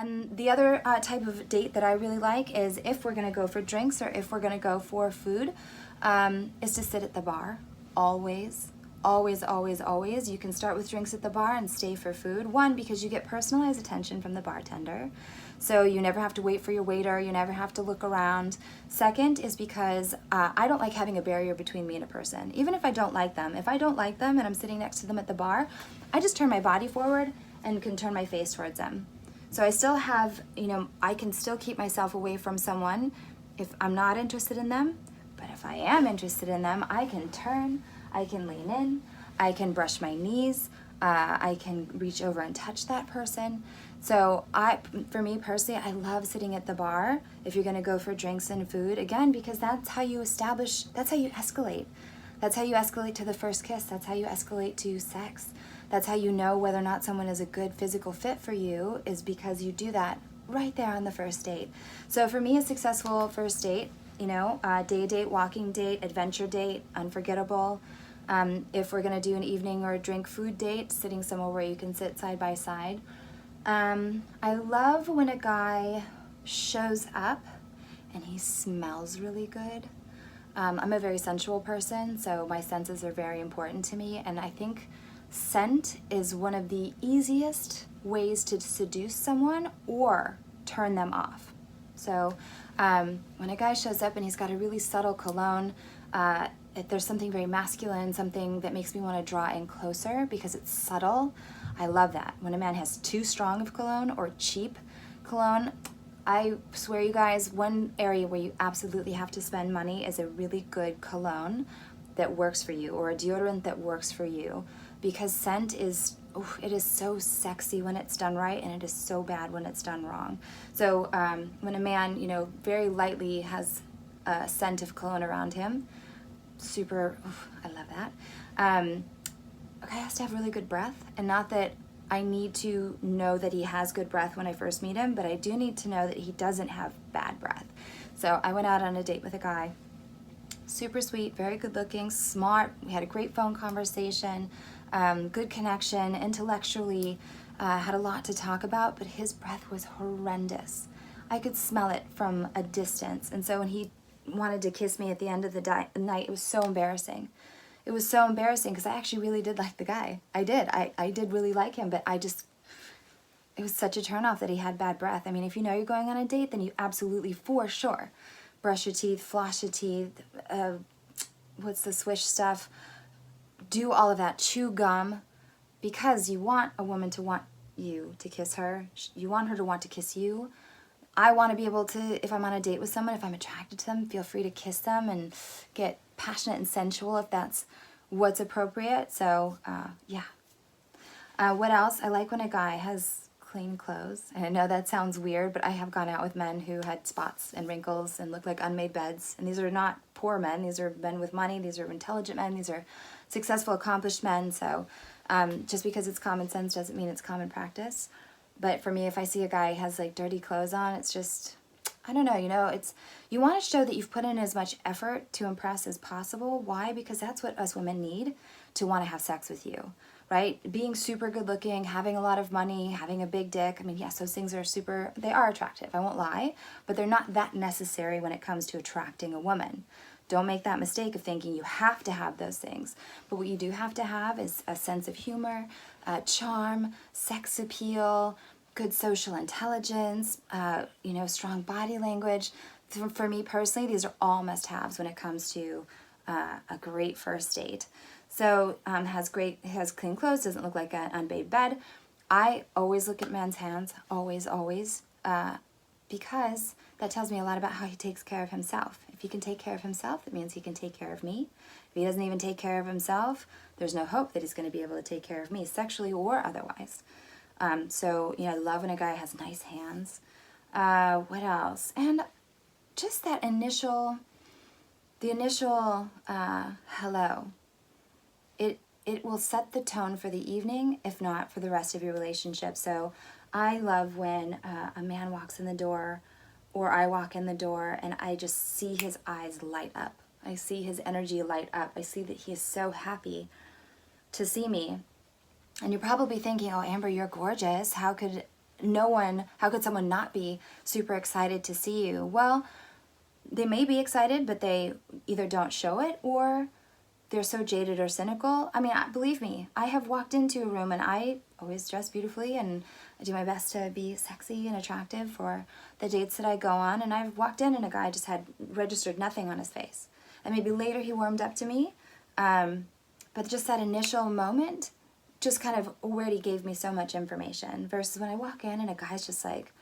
And the other type of date that I really like is if we're gonna go for drinks or if we're gonna go for food, is to sit at the bar, always. Always, always, always. You can start with drinks at the bar and stay for food. One, because you get personalized attention from the bartender. So you never have to wait for your waiter, you never have to look around. Second is because I don't like having a barrier between me and a person. Even if I don't like them. If I don't like them and I'm sitting next to them at the bar, I just turn my body forward and can turn my face towards them. So I still have, I can still keep myself away from someone if I'm not interested in them. But if I am interested in them, I can turn, I can lean in, I can brush my knees, I can reach over and touch that person. So for me personally, I love sitting at the bar if you're gonna go for drinks and food, again, because that's how you escalate. That's how you escalate to the first kiss. That's how you escalate to sex. That's how you know whether or not someone is a good physical fit for you, is because you do that right there on the first date. So for me, a successful first date, day date, walking date, adventure date, unforgettable. If we're gonna do an evening or a drink food date, sitting somewhere where you can sit side by side. I love when a guy shows up and he smells really good. I'm a very sensual person, so my senses are very important to me, and I think scent is one of the easiest ways to seduce someone or turn them off. So when a guy shows up and he's got a really subtle cologne, there's something very masculine, something that makes me want to draw in closer because it's subtle. I love that. When a man has too strong of cologne or cheap cologne, I swear you guys, one area where you absolutely have to spend money is a really good cologne that works for you, or a deodorant that works for you, because scent is, it is so sexy when it's done right, and it is so bad when it's done wrong. So when a man, very lightly has a scent of cologne around him, super, I love that. A guy has to have really good breath, and not that I need to know that he has good breath when I first meet him, but I do need to know that he doesn't have bad breath. So I went out on a date with a guy, super sweet, very good looking, smart. We had a great phone conversation, good connection, intellectually, had a lot to talk about, but his breath was horrendous. I could smell it from a distance. And so when he wanted to kiss me at the end of the night, it was so embarrassing. It was so embarrassing because I actually really did like the guy. I did. I did really like him, but it was such a turnoff that he had bad breath. I mean, if you know you're going on a date, then you absolutely, for sure, brush your teeth, floss your teeth, what's the swish stuff, do all of that, chew gum, because you want a woman to want you to kiss her. You want her to want to kiss you. I want to be able to, if I'm on a date with someone, if I'm attracted to them, feel free to kiss them and get passionate and sensual if that's what's appropriate. So, yeah. What else? I like when a guy has clean clothes. And I know that sounds weird, but I have gone out with men who had spots and wrinkles and looked like unmade beds. And these are not poor men. These are men with money. These are intelligent men. These are successful, accomplished men. So just because it's common sense doesn't mean it's common practice. But for me, if I see a guy has like dirty clothes on, it's just, I don't know, you want to show that you've put in as much effort to impress as possible. Why? Because that's what us women need to want to have sex with you, right? Being super good looking, having a lot of money, having a big dick. I mean, yes, those things are they are attractive, I won't lie, but they're not that necessary when it comes to attracting a woman. Don't make that mistake of thinking you have to have those things. But what you do have to have is a sense of humor, charm, sex appeal, good social intelligence, strong body language. For me personally, these are all must-haves when it comes to a great first date. So has clean clothes, doesn't look like an unmade bed. I always look at men's hands, always, because that tells me a lot about how he takes care of himself. If he can take care of himself, it means he can take care of me. If he doesn't even take care of himself, there's no hope that he's going to be able to take care of me, sexually or otherwise. I love when a guy has nice hands. What else? And just that initial hello. It will set the tone for the evening, if not for the rest of your relationship. So I love when a man walks in the door or I walk in the door and I just see his eyes light up. I see his energy light up. I see that he is so happy to see me. And you're probably thinking, oh, Amber, you're gorgeous. How could how could someone not be super excited to see you? Well, they may be excited, but they either don't show it or they're so jaded or cynical. I mean, believe me, I have walked into a room and I always dress beautifully and I do my best to be sexy and attractive for the dates that I go on. And I've walked in and a guy just had registered nothing on his face. And maybe later he warmed up to me. But just that initial moment just kind of already gave me so much information versus when I walk in and a guy's just like,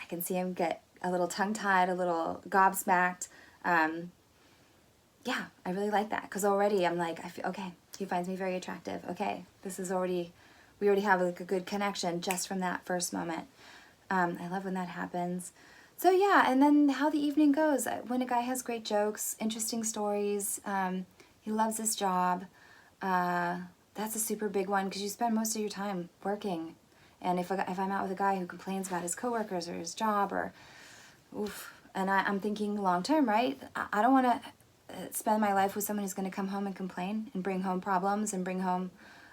I can see him get a little tongue-tied, a little gobsmacked. Yeah, I really like that because already I'm like, I feel, okay, he finds me very attractive. Okay, we already have like a good connection just from that first moment. I love when that happens. So yeah, and then how the evening goes. When a guy has great jokes, interesting stories, he loves his job, that's a super big one because you spend most of your time working. And if I'm out with a guy who complains about his coworkers or his job or, oof, and I'm thinking long term, right? I don't want to spend my life with someone who's going to come home and complain and bring home problems and bring home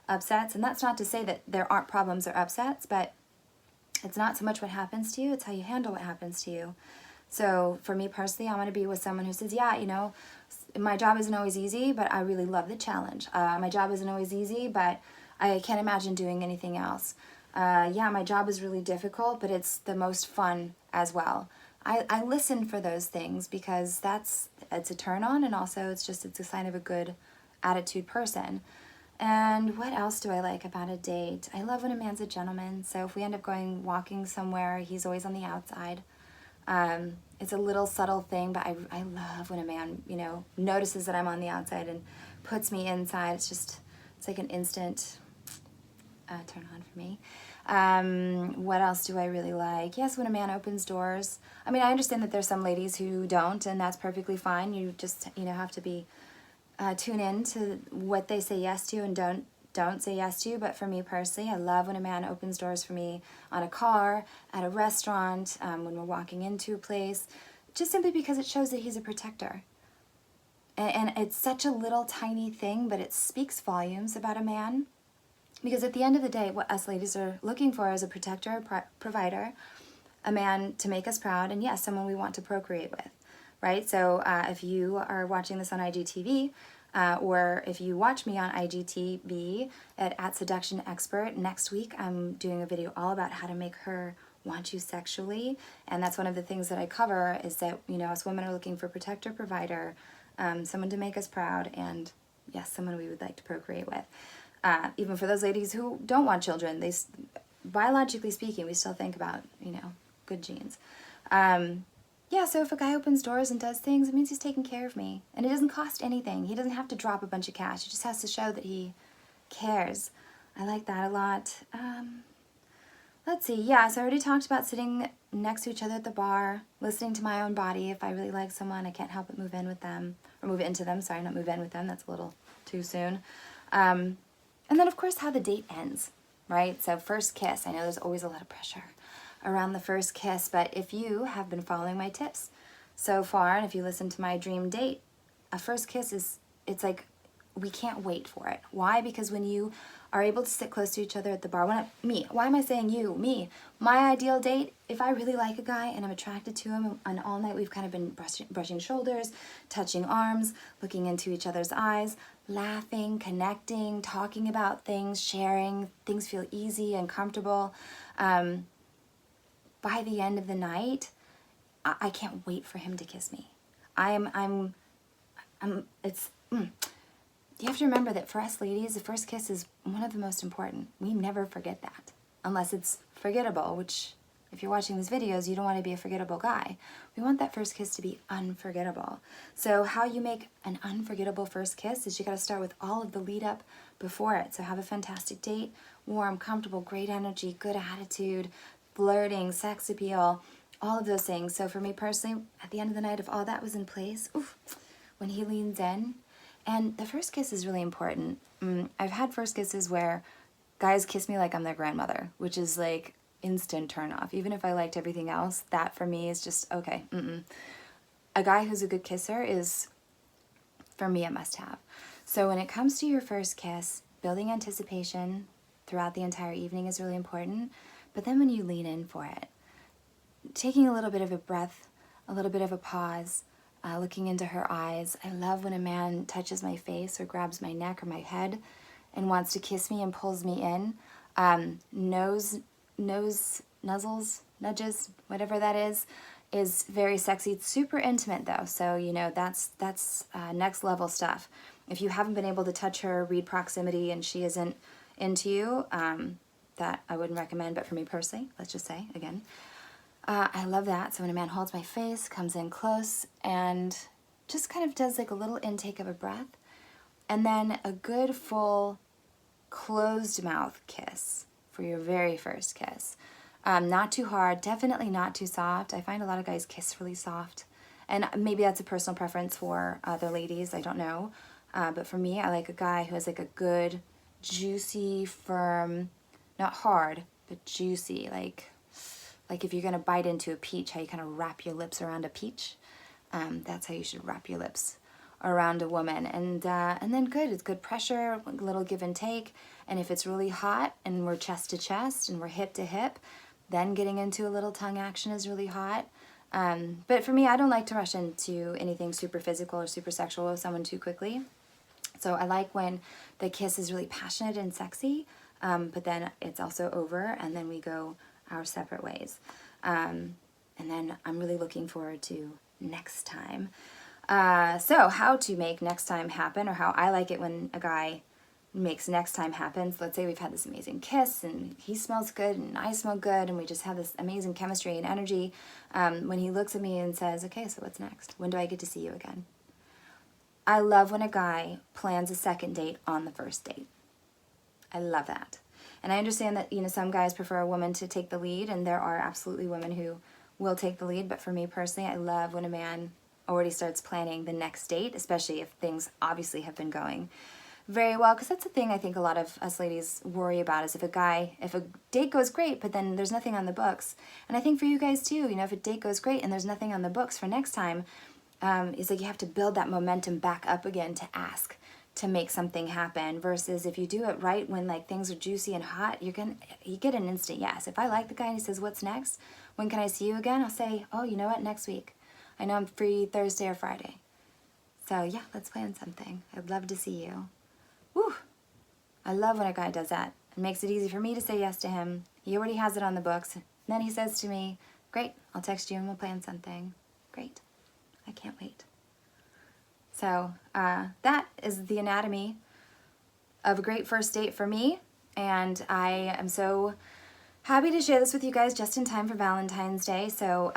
upsets. And that's not to say that there aren't problems or upsets, but it's not so much what happens to you, it's how you handle what happens to you. So for me personally, I want to be with someone who says, yeah, you know, my job isn't always easy, but I really love the challenge. My job isn't always easy, but I can't imagine doing anything else. Yeah, my job is really difficult, but it's the most fun as well. I listen for those things because it's a turn on, and also it's a sign of a good attitude person. And what else do I like about a date? I love when a man's a gentleman. So if we end up going walking somewhere, he's always on the outside. It's a little subtle thing, but I love when a man, you know, notices that I'm on the outside and puts me inside. It's like an instant turn on for me. What else do I really like? Yes, when a man opens doors. I mean, I understand that there's some ladies who don't, and that's perfectly fine. You just, you know, have to be tune in to what they say yes to and don't say yes to. But for me personally, I love when a man opens doors for me on a car, at a restaurant, when we're walking into a place, just simply because it shows that he's a protector. And it's such a little tiny thing, but it speaks volumes about a man. Because at the end of the day, what us ladies are looking for is a protector, a provider, a man to make us proud, and yes, someone we want to procreate with, right? So if you are watching this on IGTV, or if you watch me on IGTV at Seduction Expert, next week I'm doing a video all about how to make her want you sexually, and that's one of the things that I cover is that, you know, us women are looking for protector, provider, someone to make us proud, and yes, someone we would like to procreate with. Even for those ladies who don't want children, biologically speaking, we still think about, you know, good genes. Yeah, so if a guy opens doors and does things, it means he's taking care of me. And it doesn't cost anything. He doesn't have to drop a bunch of cash. He just has to show that he cares. I like that a lot. Let's see. Yeah, so I already talked about sitting next to each other at the bar, listening to my own body. If I really like someone, I can't help but move in with them. Or move into them. Sorry, not move in with them. That's a little too soon. And then, of course, how the date ends, right? So first kiss. I know there's always a lot of pressure around the first kiss, but if you have been following my tips so far, and if you listen to my dream date, a first kiss it's like we can't wait for it. Why? Because when you are able to sit close to each other at the bar, why am I saying you? Me. My ideal date, if I really like a guy and I'm attracted to him, and all night we've kind of been brushing shoulders, touching arms, looking into each other's eyes, laughing, connecting, talking about things, sharing, things feel easy and comfortable. By the end of the night, I can't wait for him to kiss me. You have to remember that for us ladies, the first kiss is one of the most important. We never forget that, unless it's forgettable, which if you're watching these videos, you don't want to be a forgettable guy. We want that first kiss to be unforgettable. So how you make an unforgettable first kiss is you got to start with all of the lead up before it. So have a fantastic date, warm, comfortable, great energy, good attitude, flirting, sex appeal, all of those things. So for me personally, at the end of the night, if all that was in place, when he leans in, and the first kiss is really important. I've had first kisses where guys kiss me like I'm their grandmother, which is like instant turn off. Even if I liked everything else, that for me is just, okay, A guy who's a good kisser is, for me, a must-have. So when it comes to your first kiss, building anticipation throughout the entire evening is really important. But then when you lean in for it, taking a little bit of a breath, a little bit of a pause, looking into her eyes. I love when a man touches my face or grabs my neck or my head and wants to kiss me and pulls me in. Nose, nuzzles, nudges, whatever that is very sexy. It's super intimate though, so you know that's next level stuff. If you haven't been able to touch her, read proximity, and she isn't into you, that I wouldn't recommend. But for me personally, let's just say again, I love that. So when a man holds my face, comes in close, and just kind of does like a little intake of a breath, and then a good full closed mouth kiss for your very first kiss. Not too hard, definitely not too soft. I find a lot of guys kiss really soft, and maybe that's a personal preference for other ladies, I don't know. But for me, I like a guy who has like a good, juicy, firm, not hard, but juicy, like if you're gonna bite into a peach, how you kind of wrap your lips around a peach. That's how you should wrap your lips around a woman. And then good, it's good pressure, a little give and take. And if it's really hot and we're chest to chest and we're hip to hip, then getting into a little tongue action is really hot. But for me, I don't like to rush into anything super physical or super sexual with someone too quickly. So I like when the kiss is really passionate and sexy, but then it's also over and then we go our separate ways. And then I'm really looking forward to next time. So how to make next time happen, or how I like it when a guy makes next time happen. So let's say we've had this amazing kiss and he smells good and I smell good and we just have this amazing chemistry and energy. When he looks at me and says, okay, so what's next? When do I get to see you again? I love when a guy plans a second date on the first date. I love that. And I understand that, you know, some guys prefer a woman to take the lead, and there are absolutely women who will take the lead. But for me personally, I love when a man already starts planning the next date, especially if things obviously have been going very well. Because that's the thing I think a lot of us ladies worry about, is if a date goes great, but then there's nothing on the books. And I think for you guys too, you know, if a date goes great and there's nothing on the books for next time, it's like you have to build that momentum back up again to ask to make something happen, versus if you do it right when like things are juicy and hot, you get an instant yes. If I like the guy and he says, what's next? When can I see you again? I'll say, oh, you know what, next week. I know I'm free Thursday or Friday. So yeah, let's plan something. I'd love to see you. Woo! I love when a guy does that. It makes it easy for me to say yes to him. He already has it on the books. And then he says to me, great, I'll text you and we'll plan something. Great. I can't wait. So that is the anatomy of a great first date for me, and I am so happy to share this with you guys just in time for Valentine's Day. So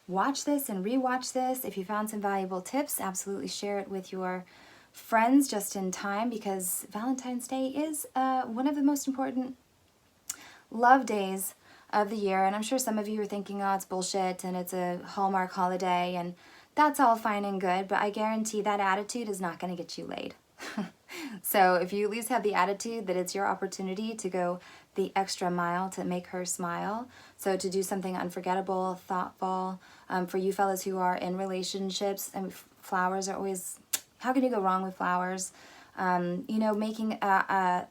watch this and rewatch this. If you found some valuable tips, absolutely share it with your friends just in time, because Valentine's Day is one of the most important love days of the year. And I'm sure some of you are thinking, oh, it's bullshit and it's a Hallmark holiday, and that's all fine and good, but I guarantee that attitude is not going to get you laid. So if you at least have the attitude that it's your opportunity to go the extra mile to make her smile, so to do something unforgettable, thoughtful, for you fellas who are in relationships, and flowers are always, how can you go wrong with flowers? You know, making a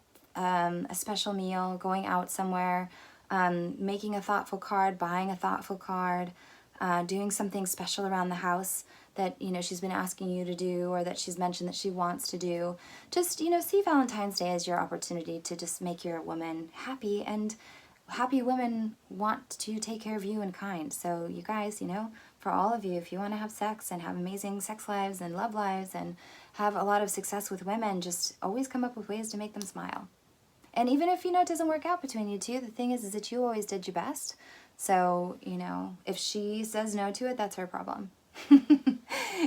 special meal, going out somewhere, making a thoughtful card, buying a thoughtful card, doing something special around the house that, you know, she's been asking you to do, or that she's mentioned that she wants to do. Just, you know, see Valentine's Day as your opportunity to just make your woman happy, and happy women want to take care of you in kind. So you guys, you know, for all of you, if you want to have sex and have amazing sex lives and love lives and have a lot of success with women, just always come up with ways to make them smile. And even if, you know, it doesn't work out between you two, the thing is that you always did your best. So, you know, if she says no to it, that's her problem.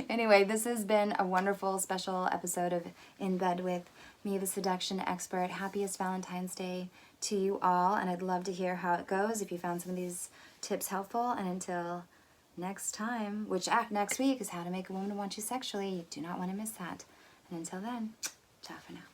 Anyway, this has been a wonderful special episode of In Bed with me, the seduction expert. Happiest Valentine's Day to you all, and I'd love to hear how it goes if you found some of these tips helpful. And until next time, which next week is how to make a woman want you sexually. You do not want to miss that. And until then, ciao for now.